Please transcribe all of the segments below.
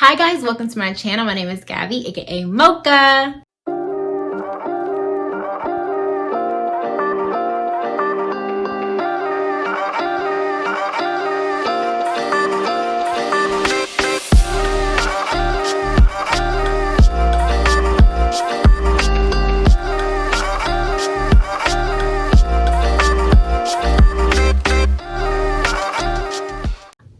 Hi guys, welcome to my channel. My name is Gabby, aka Mocha.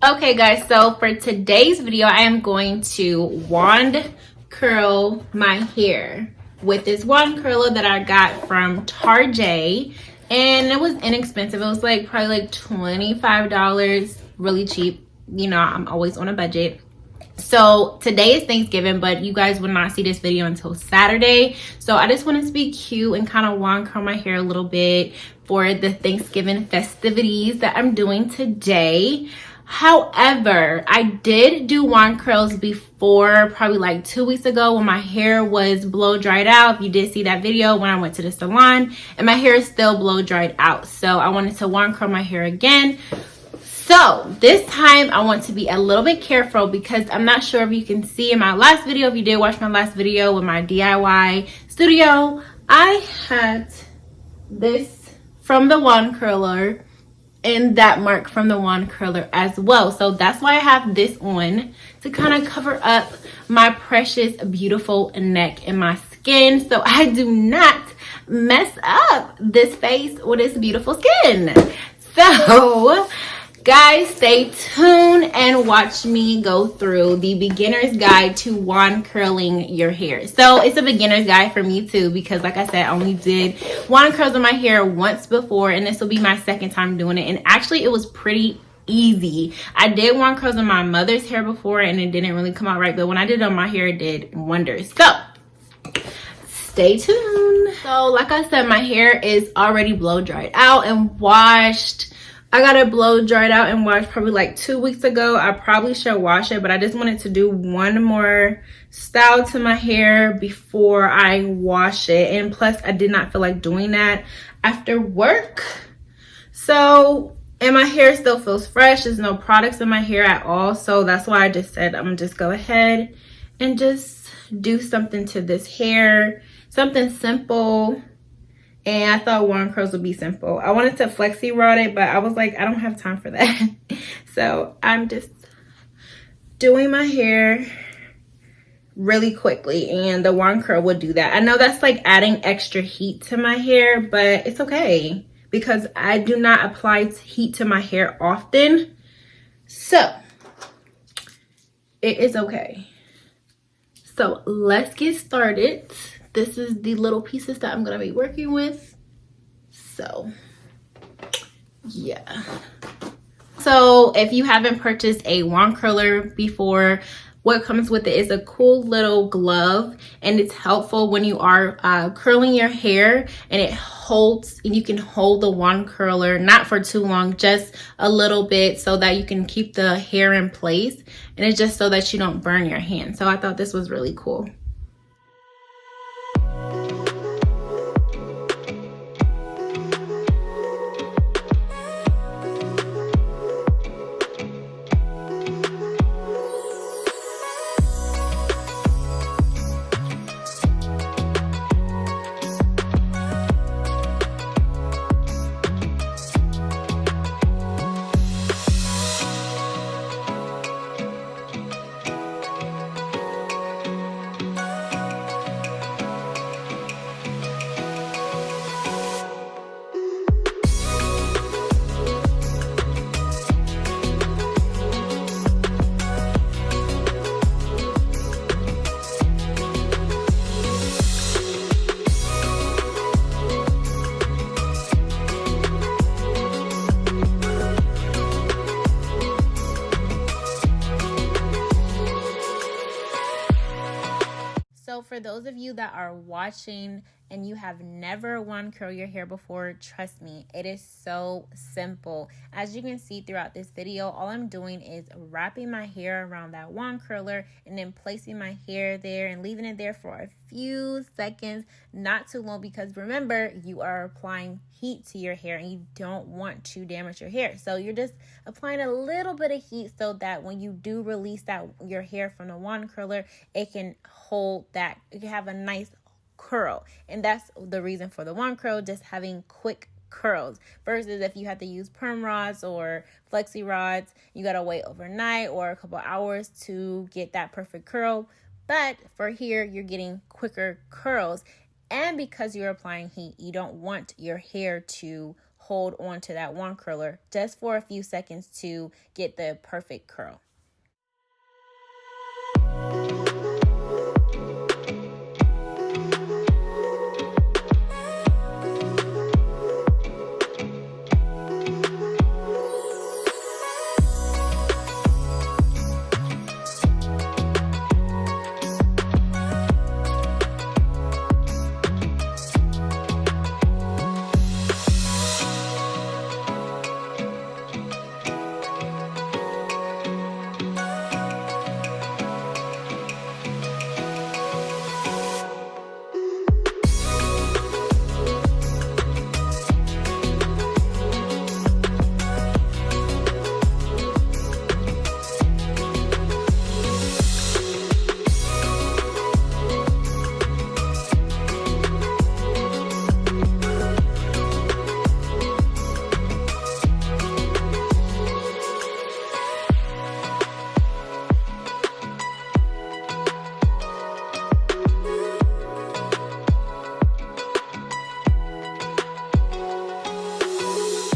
Okay guys, so for today's video, I am going to wand curl my hair with this wand curler that I got from Target, and it was inexpensive. It was like probably like $25, really cheap. You know, I'm always on a budget. So today is Thanksgiving, but you guys will not see this video until Saturday. So I just wanted to be cute and kind of wand curl my hair a little bit for the Thanksgiving festivities that I'm doing today. However, I did do wand curls before, probably like 2 weeks ago, when my hair was blow dried out. If you did see that video when I went to the salon, and my hair is still blow dried out. So I wanted to wand curl my hair again. So this time I want to be a little bit careful because I'm not sure if you can see in my last video, if you did watch my last video with my DIY studio, I had this from the wand curler and that mark from the wand curler as well. So that's why I have this on, to kind of cover up my precious beautiful neck and my skin so I do not mess up this face with this beautiful skin. So guys, stay tuned and watch me go through the beginner's guide to wand curling your hair. So it's a beginner's guide for me too, because like I said, I only did wand curls on my hair once before, and this will be my second time doing it. And actually it was pretty easy. I did wand curls on my mother's hair before and it didn't really come out right, but when I did it on my hair, it did wonders. So stay tuned. So like I said, my hair is already blow dried out and washed. I got it blow dried out and washed probably like 2 weeks ago. I probably should wash it, but I just wanted to do one more style to my hair before I wash it. And plus, I did not feel like doing that after work. So, and my hair still feels fresh. There's no products in my hair at all. So that's why I just said I'm gonna just go ahead and just do something to this hair. Something simple. And I thought wand curls would be simple. I wanted to FLEXI rod it, but I was like, I don't have time for that. So I'm just doing my hair really quickly, and the wand curl would do that. I know that's like adding extra heat to my hair, but it's okay because I do not apply heat to my hair often. So it is okay. So let's get started. This is the little pieces that I'm gonna be working with. So yeah. So if you haven't purchased a wand curler before, what comes with it is a cool little glove, and it's helpful when you are curling your hair, and it holds, and you can hold the wand curler not for too long, just a little bit, so that you can keep the hair in place, and it's just so that you don't burn your hand. So I thought this was really cool. So for those of you that are watching and you have never wand curl your hair before, trust me, it is so simple. As you can see throughout this video, all I'm doing is wrapping my hair around that wand curler and then placing my hair there and leaving it there for a few seconds, not too long, because remember, you are applying heat to your hair and you don't want to damage your hair. So you're just applying a little bit of heat so that when you do release your hair from the wand curler, it can hold that, it can have a nice curl. And that's the reason for the wand curl, just having quick curls, versus if you have to use perm rods or flexi rods, you gotta wait overnight or a couple hours to get that perfect curl. But for here, you're getting quicker curls, and because you're applying heat, you don't want your hair to hold on to that wand curler just for a few seconds to get the perfect curl.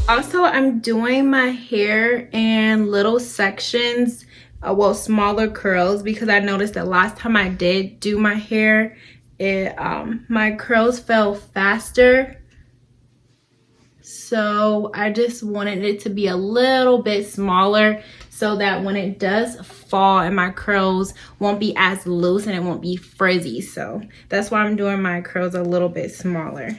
Also, I'm doing my hair in little sections, well, smaller curls, because I noticed that last time I did do my hair, my curls fell faster. So I just wanted it to be a little bit smaller so that when it does fall and my curls won't be as loose and it won't be frizzy. So that's why I'm doing my curls a little bit smaller.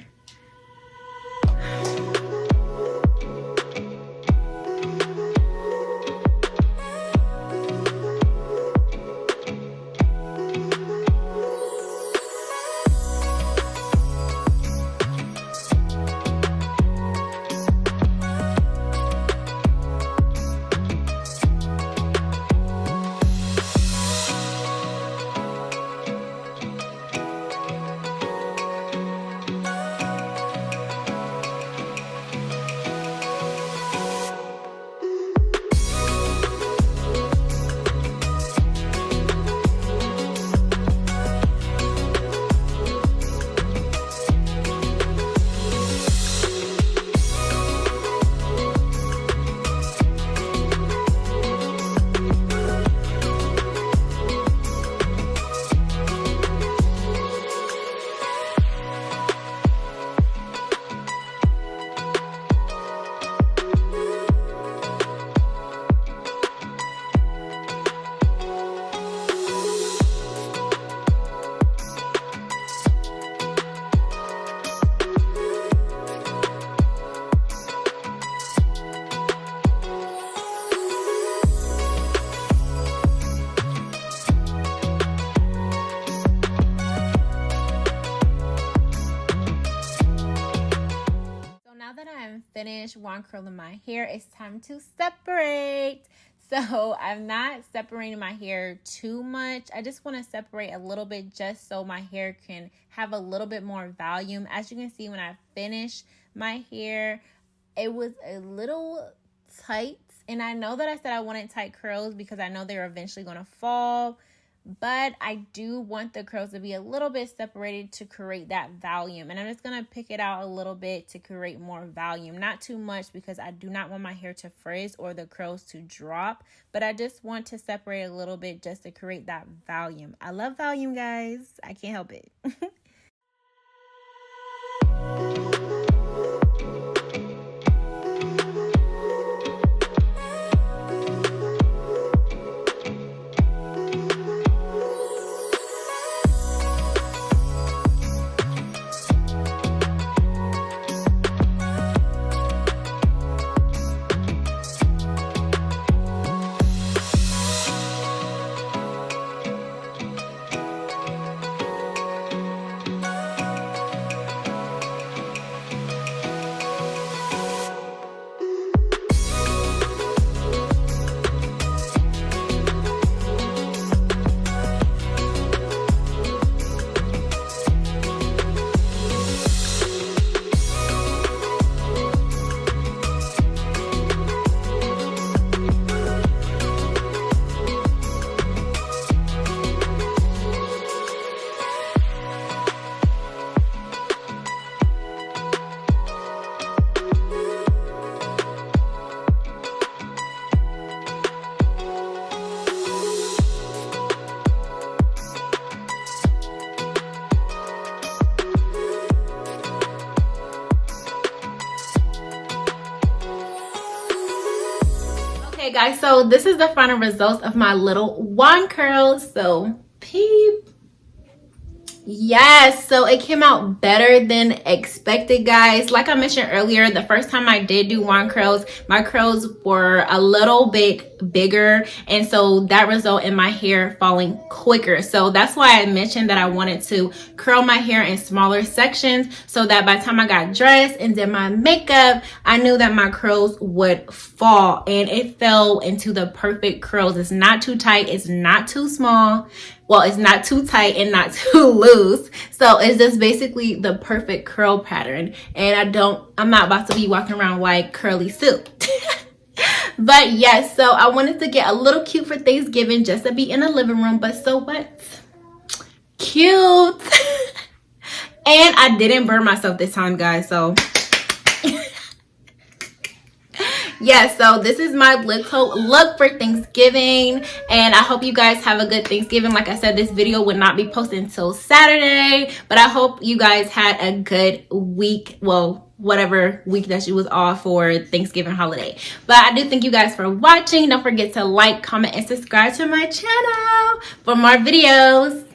Finished wand curling my hair, it's time to separate. So I'm not separating my hair too much. I just want to separate a little bit just so my hair can have a little bit more volume. As you can see, when I finished my hair, it was a little tight, and I know that I said I wanted tight curls because I know they're eventually going to fall. But I do want the curls to be a little bit separated to create that volume. And I'm just going to pick it out a little bit to create more volume. Not too much because I do not want my hair to frizz or the curls to drop. But I just want to separate a little bit just to create that volume. I love volume, guys. I can't help it. guys, so this is the final results of my little wand curls. So peep. Yes, so it came out better than expected, guys. Like I mentioned earlier, the first time I did do wand curls, my curls were a little bit bigger, and so that resulted in my hair falling quicker. So that's why I mentioned that I wanted to curl my hair in smaller sections so that by the time I got dressed and did my makeup, I knew that my curls would fall, and it fell into the perfect curls. It's not too tight, it's not too small. Well, it's not too tight and not too loose. So it's just basically the perfect curl pattern. And I'm not about to be walking around like curly soup. But yes, so I wanted to get a little cute for Thanksgiving just to be in the living room. But so what? Cute. And I didn't burn myself this time, guys. So yes, so this is my little look for Thanksgiving, and I hope you guys have a good Thanksgiving. Like I said, this video would not be posted until Saturday, but I hope you guys had a good week. Well, whatever week that you was off for Thanksgiving holiday. But I do thank you guys for watching. Don't forget to like, comment, and subscribe to my channel for more videos.